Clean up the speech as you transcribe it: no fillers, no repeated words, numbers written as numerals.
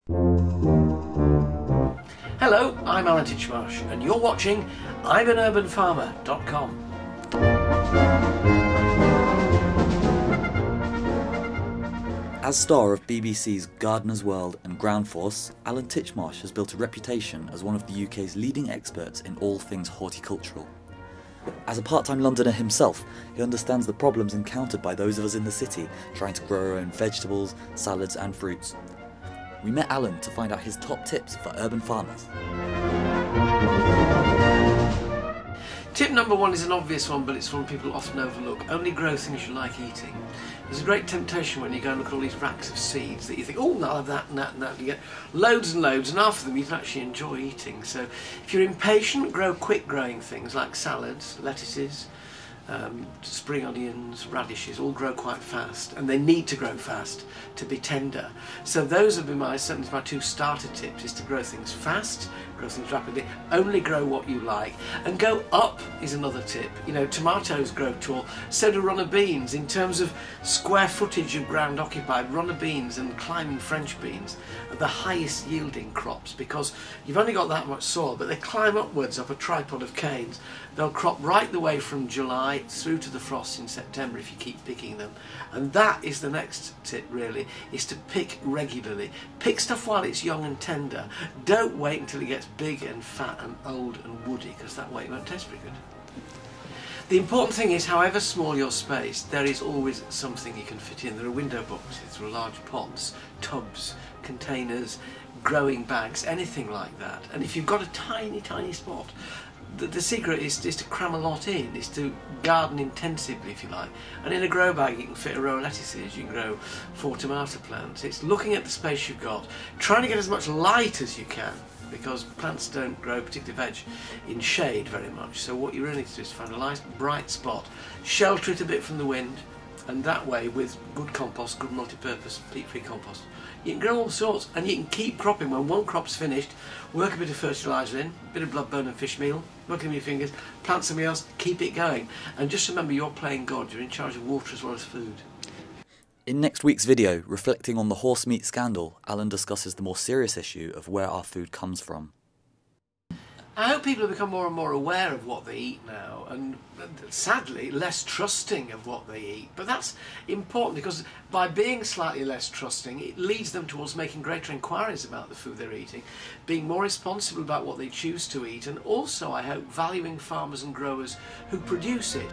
Hello, I'm Alan Titchmarsh and you're watching I'mAnUrbanFarmer.com. As star of BBC's Gardener's World and Groundforce, Alan Titchmarsh has built a reputation as one of the UK's leading experts in all things horticultural. As a part-time Londoner himself, he understands the problems encountered by those of us in the city trying to grow our own vegetables, salads and fruits. We met Alan to find out his top tips for urban farmers. Tip number one is an obvious one, but it's one people often overlook. Only grow things you like eating. There's a great temptation when you go and look at all these racks of seeds that you think, oh, I'll have that and that and that. You get loads and loads, and half of them you can actually enjoy eating. So if you're impatient, grow quick growing things like salads, lettuces, spring onions, radishes, all grow quite fast, and they need to grow fast to be tender. So those have been certainly my two starter tips, is to grow things fast, grow things rapidly, only grow what you like, and go up is another tip. You know, tomatoes grow tall, so do runner beans. In terms of square footage of ground occupied, runner beans and climbing French beans are the highest yielding crops because you've only got that much soil, but they climb upwards up a tripod of canes. They'll crop right the way from July through to the frost in September if you keep picking them. And that is the next tip really, is to pick regularly. Pick stuff while it's young and tender. Don't wait until it gets big and fat and old and woody, because that way it won't taste very good. The important thing is, however small your space, there is always something you can fit in. There are window boxes, there are large pots, tubs, containers, growing bags, anything like that. And if you've got a tiny, tiny spot, the secret is to cram a lot in, is to garden intensively if you like. And in a grow bag you can fit a row of lettuces, you can grow 4 tomato plants. It's looking at the space you've got, trying to get as much light as you can, because plants don't grow, particularly veg, in shade very much. So what you really need to do is find a nice bright spot, shelter it a bit from the wind, and that way with good compost, good multi-purpose peat-free compost, you can grow all sorts, and you can keep cropping. When one crop's finished, work a bit of fertiliser in, a bit of blood bone and fish meal, work it in your fingers, plant something else, keep it going. And just remember, you're playing God, you're in charge of water as well as food. In next week's video, reflecting on the horse meat scandal, Alan discusses the more serious issue of where our food comes from. I hope people have become more and more aware of what they eat now, and sadly less trusting of what they eat. But that's important, because by being slightly less trusting, it leads them towards making greater inquiries about the food they're eating, being more responsible about what they choose to eat, and also, I hope, valuing farmers and growers who produce it.